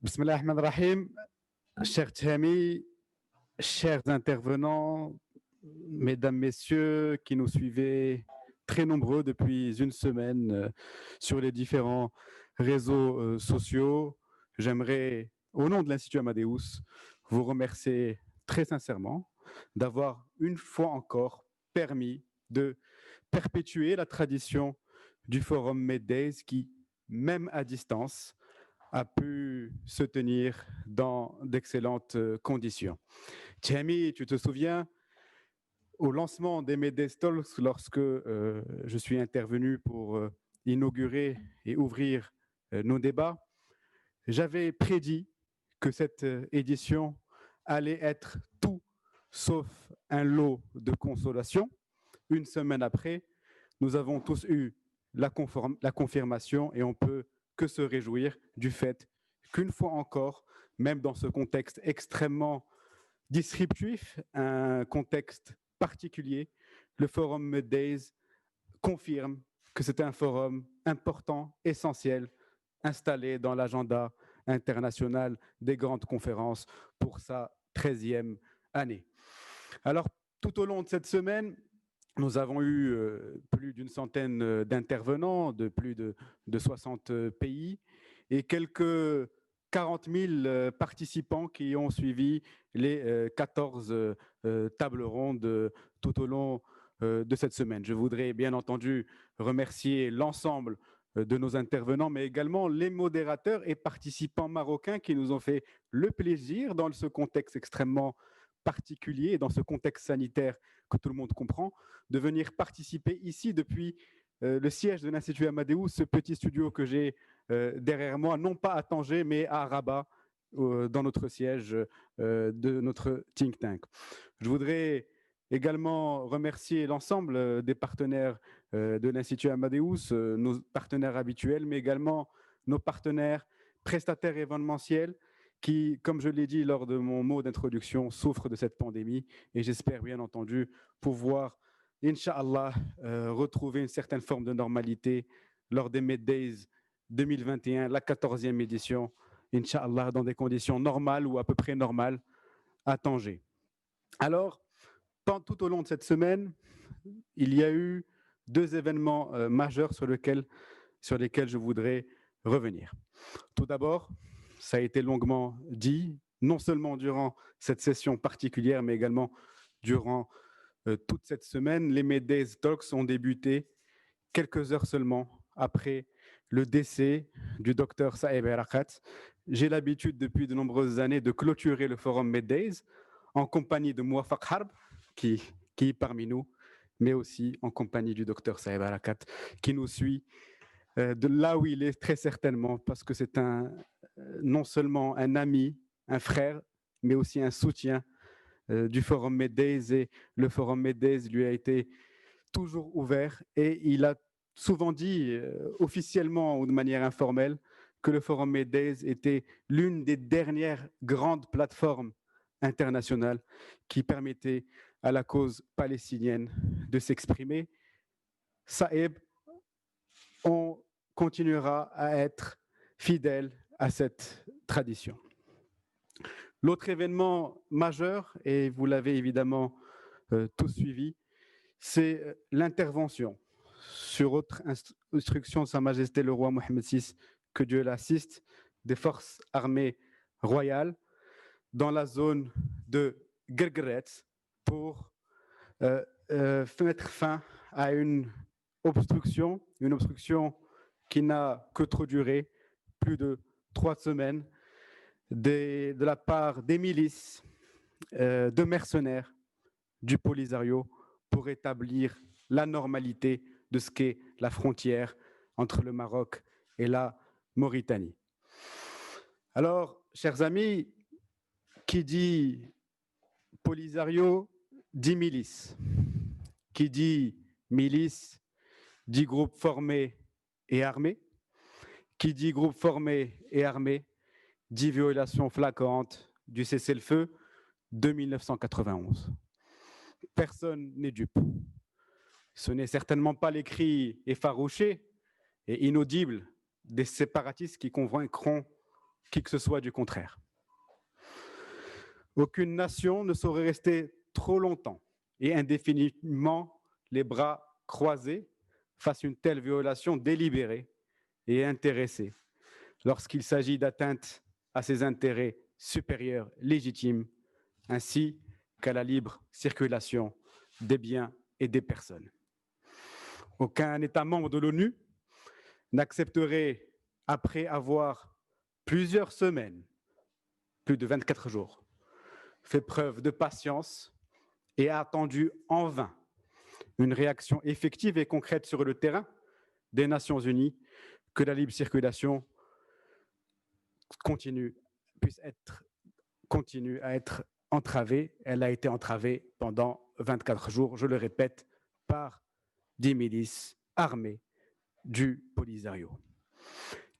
Bismillah ar-Rahman ar-Rahim, chers amis, chers intervenants, mesdames, messieurs qui nous suivez très nombreux depuis une semaine sur les différents réseaux sociaux, j'aimerais, au nom de l'Institut Amadeus, vous remercier très sincèrement d'avoir une fois encore permis de perpétuer la tradition du Forum Med Days qui, même à distance, a pu se tenir dans d'excellentes conditions. Thierry, tu te souviens, au lancement des Med Talks, lorsque je suis intervenu pour inaugurer et ouvrir nos débats, j'avais prédit que cette édition allait être tout sauf un lot de consolation. Une semaine après, nous avons tous eu la confirmation et on peut que se réjouir du fait qu'une fois encore, même dans ce contexte extrêmement disruptif, un contexte particulier, le Forum Med Days confirme que c'est un forum important, essentiel, installé dans l'agenda international des grandes conférences pour sa 13e année. Alors, tout au long de cette semaine, nous avons eu plus d'une centaine d'intervenants de plus de 60 pays et quelques 40 000 participants qui ont suivi les 14 tables rondes tout au long de cette semaine. Je voudrais bien entendu remercier l'ensemble de nos intervenants, mais également les modérateurs et participants marocains qui nous ont fait le plaisir, dans ce contexte extrêmement particulier, dans ce contexte sanitaire que tout le monde comprend, de venir participer ici depuis le siège de l'Institut Amadeus, ce petit studio que j'ai derrière moi, non pas à Tanger, mais à Rabat, dans notre siège de notre think tank. Je voudrais également remercier l'ensemble des partenaires de l'Institut Amadeus, nos partenaires habituels, mais également nos partenaires prestataires événementiels qui, comme je l'ai dit lors de mon mot d'introduction, souffrent de cette pandémie et j'espère bien entendu pouvoir, Inch'Allah, retrouver une certaine forme de normalité lors des Med Days 2021, la 14e édition, Inch'Allah, dans des conditions normales ou à peu près normales à Tanger. Alors, tout au long de cette semaine, il y a eu deux événements majeurs sur lesquels je voudrais revenir. Tout d'abord, ça a été longuement dit, non seulement durant cette session particulière, mais également durant toute cette semaine. Les Med Days Talks ont débuté quelques heures seulement après le décès du docteur Saeb Erekat. J'ai l'habitude depuis de nombreuses années de clôturer le forum Med Days en compagnie de Mouafak Harb, qui est parmi nous, mais aussi en compagnie du docteur Saeb Erekat, qui nous suit de là où il est très certainement, parce que c'est non seulement un ami, un frère, mais aussi un soutien du Forum Med Days, et le Forum Med Days lui a été toujours ouvert et il a souvent dit officiellement ou de manière informelle que le Forum Med Days était l'une des dernières grandes plateformes internationales qui permettaient à la cause palestinienne de s'exprimer. Saeb, on continuera à être fidèle à cette tradition. L'autre événement majeur, et vous l'avez évidemment tous suivi, c'est l'intervention sur autre instruction de Sa Majesté le roi Mohammed VI, que Dieu l'assiste, des forces armées royales dans la zone de Guergueret pour mettre fin à une obstruction qui n'a que trop duré, plus de 3 semaines, de la part des milices, de mercenaires du Polisario pour établir la normalité de ce qu'est la frontière entre le Maroc et la Mauritanie. Alors, chers amis, qui dit Polisario dit milice. Qui dit milice dit groupe formé et armé. Qui dit groupe formé et armé dit violation flagrante du cessez-le-feu de 1991. Personne n'est dupe. Ce n'est certainement pas les cris effarouchés et inaudibles des séparatistes qui convaincront qui que ce soit du contraire. Aucune nation ne saurait rester trop longtemps et indéfiniment les bras croisés face à une telle violation délibérée et intéressée lorsqu'il s'agit d'atteinte à ses intérêts supérieurs légitimes ainsi qu'à la libre circulation des biens et des personnes. Aucun État membre de l'ONU n'accepterait, après avoir plusieurs semaines, plus de 24 jours, fait preuve de patience et a attendu en vain une réaction effective et concrète sur le terrain des Nations Unies, que la libre circulation continue à être entravée. Elle a été entravée pendant 24 jours, je le répète, par des milices armées du Polisario.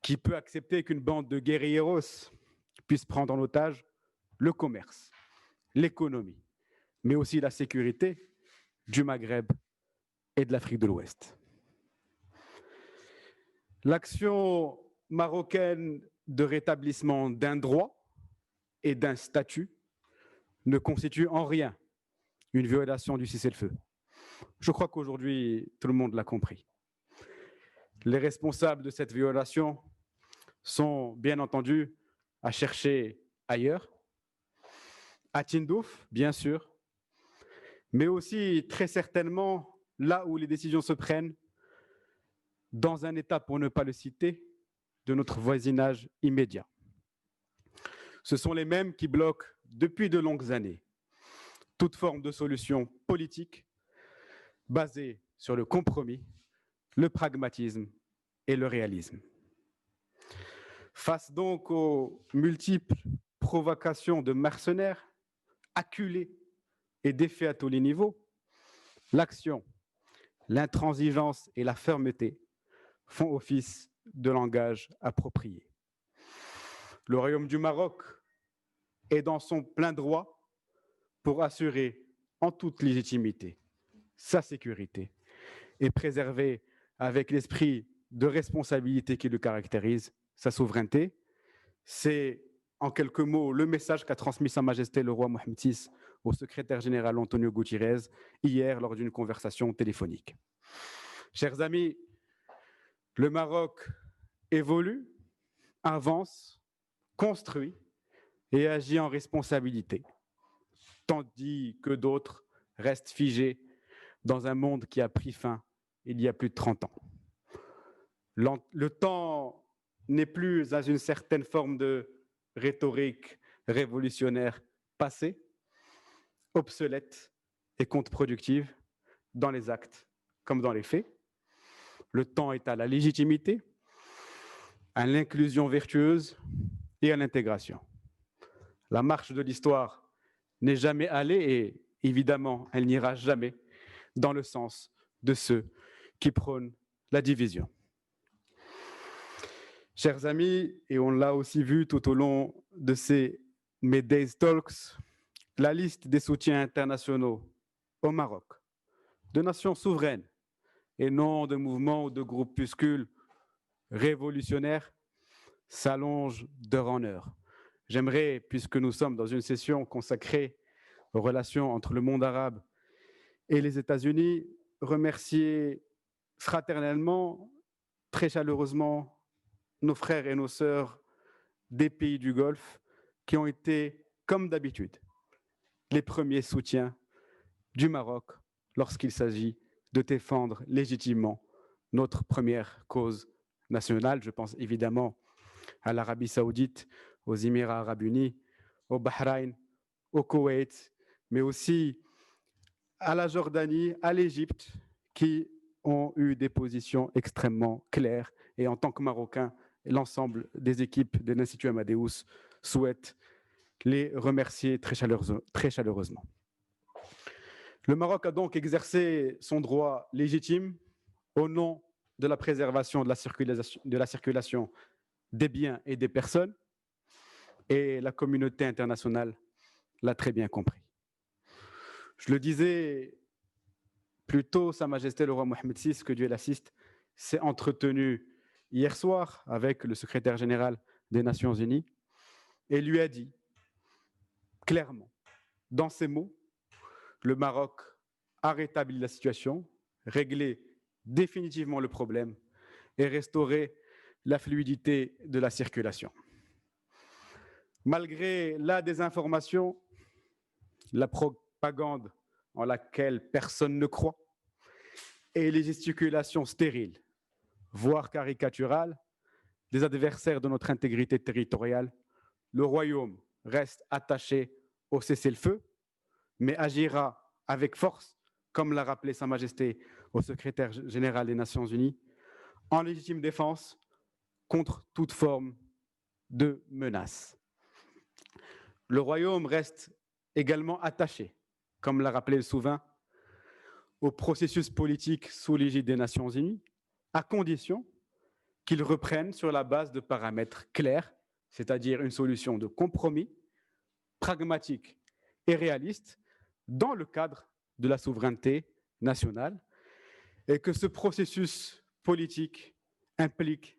Qui peut accepter qu'une bande de guerrilleros puisse prendre en otage le commerce, l'économie, mais aussi la sécurité du Maghreb et de l'Afrique de l'Ouest? L'action marocaine de rétablissement d'un droit et d'un statut ne constitue en rien une violation du cessez-le-feu. Je crois qu'aujourd'hui, tout le monde l'a compris. Les responsables de cette violation sont bien entendu à chercher ailleurs, à Tindouf, bien sûr, mais aussi très certainement là où les décisions se prennent, dans un État, pour ne pas le citer, de notre voisinage immédiat. Ce sont les mêmes qui bloquent depuis de longues années toute forme de solution politique basée sur le compromis, le pragmatisme et le réalisme. Face donc aux multiples provocations de mercenaires, acculés et défaits à tous les niveaux, l'action, l'intransigeance et la fermeté font office de langage approprié. Le Royaume du Maroc est dans son plein droit pour assurer en toute légitimité sa sécurité et préserver avec l'esprit de responsabilité qui le caractérise sa souveraineté. C'est en quelques mots le message qu'a transmis Sa Majesté le roi Mohammed VI au secrétaire général Antonio Guterres hier lors d'une conversation téléphonique. Chers amis, le Maroc évolue, avance, construit et agit en responsabilité, tandis que d'autres restent figés dans un monde qui a pris fin il y a plus de 30 ans. Le temps n'est plus à une certaine forme de rhétorique révolutionnaire passée, obsolète et contre-productive dans les actes comme dans les faits. Le temps est à la légitimité, à l'inclusion vertueuse et à l'intégration. La marche de l'histoire n'est jamais allée et évidemment, elle n'ira jamais dans le sens de ceux qui prônent la division. Chers amis, et on l'a aussi vu tout au long de ces Mayday Talks, la liste des soutiens internationaux au Maroc, de nations souveraines et non de mouvements ou de groupuscules révolutionnaires, s'allonge d'heure en heure. J'aimerais, puisque nous sommes dans une session consacrée aux relations entre le monde arabe et les États-Unis, remercier fraternellement, très chaleureusement, nos frères et nos sœurs des pays du Golfe qui ont été, comme d'habitude, les premiers soutiens du Maroc lorsqu'il s'agit de défendre légitimement notre première cause nationale. Je pense évidemment à l'Arabie Saoudite, aux Émirats Arabes Unis, au Bahreïn, au Koweït, mais aussi à la Jordanie, à l'Égypte, qui ont eu des positions extrêmement claires. Et en tant que Marocains, l'ensemble des équipes de l'Institut Amadeus souhaitent les remercier très chaleureusement. Le Maroc a donc exercé son droit légitime au nom de la préservation de la circulation des biens et des personnes, et la communauté internationale l'a très bien compris. Je le disais plus tôt, Sa Majesté le roi Mohammed VI, que Dieu l'assiste, s'est entretenu hier soir avec le secrétaire général des Nations Unies et lui a dit clairement, dans ces mots, le Maroc a rétabli la situation, réglé définitivement le problème et restauré la fluidité de la circulation. Malgré la désinformation, la propagande en laquelle personne ne croit et les gesticulations stériles, voire caricaturales, des adversaires de notre intégrité territoriale, le royaume reste attaché au cessez-le-feu, mais agira avec force, comme l'a rappelé Sa Majesté au secrétaire général des Nations Unies, en légitime défense contre toute forme de menace. Le royaume reste également attaché, comme l'a rappelé le souverain, au processus politique sous l'égide des Nations Unies, à condition qu'il reprenne sur la base de paramètres clairs, c'est-à-dire une solution de compromis, pragmatique et réaliste, dans le cadre de la souveraineté nationale, et que ce processus politique implique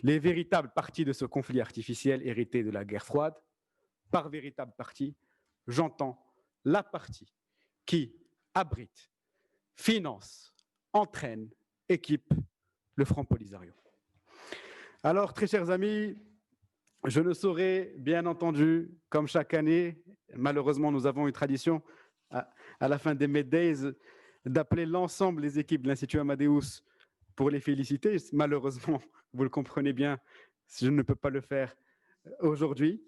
les véritables parties de ce conflit artificiel hérité de la guerre froide. Par véritable partie, j'entends la partie qui abrite, finance, entraîne, équipe le Front Polisario. Alors, très chers amis, je ne saurais, bien entendu, comme chaque année, malheureusement, nous avons une tradition à la fin des Meddays d'appeler l'ensemble des équipes de l'Institut Amadeus pour les féliciter. Malheureusement, vous le comprenez bien, je ne peux pas le faire aujourd'hui,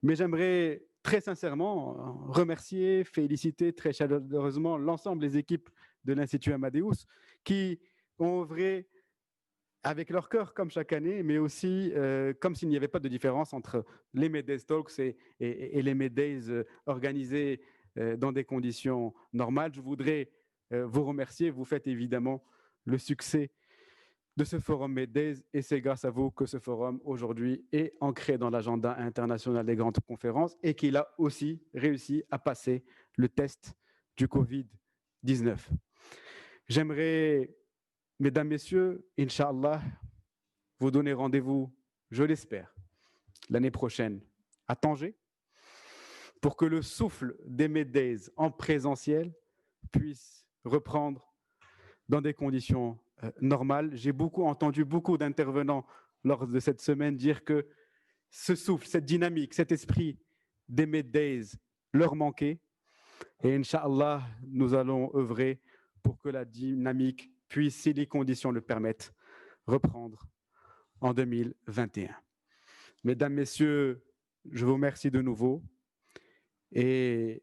mais j'aimerais très sincèrement remercier, féliciter très chaleureusement l'ensemble des équipes de l'Institut Amadeus qui ont œuvré avec leur cœur comme chaque année, mais aussi comme s'il n'y avait pas de différence entre les Meddays Talks et les Meddays organisés dans des conditions normales. Je voudrais vous remercier. Vous faites évidemment le succès de ce forum Meddays et c'est grâce à vous que ce forum aujourd'hui est ancré dans l'agenda international des grandes conférences et qu'il a aussi réussi à passer le test du Covid-19. J'aimerais, mesdames, messieurs, Inch'Allah, vous donner rendez-vous, je l'espère, l'année prochaine à Tanger pour que le souffle des Meddays en présentiel puisse reprendre dans des conditions normales. J'ai entendu beaucoup d'intervenants lors de cette semaine dire que ce souffle, cette dynamique, cet esprit des Meddays leur manquait. Et Inch'Allah, nous allons œuvrer pour que la dynamique puisse, si les conditions le permettent, reprendre en 2021. Mesdames, Messieurs, je vous remercie de nouveau et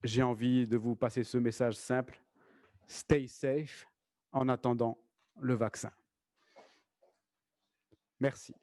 j'ai envie de vous passer ce message simple. Stay safe en attendant le vaccin. Merci.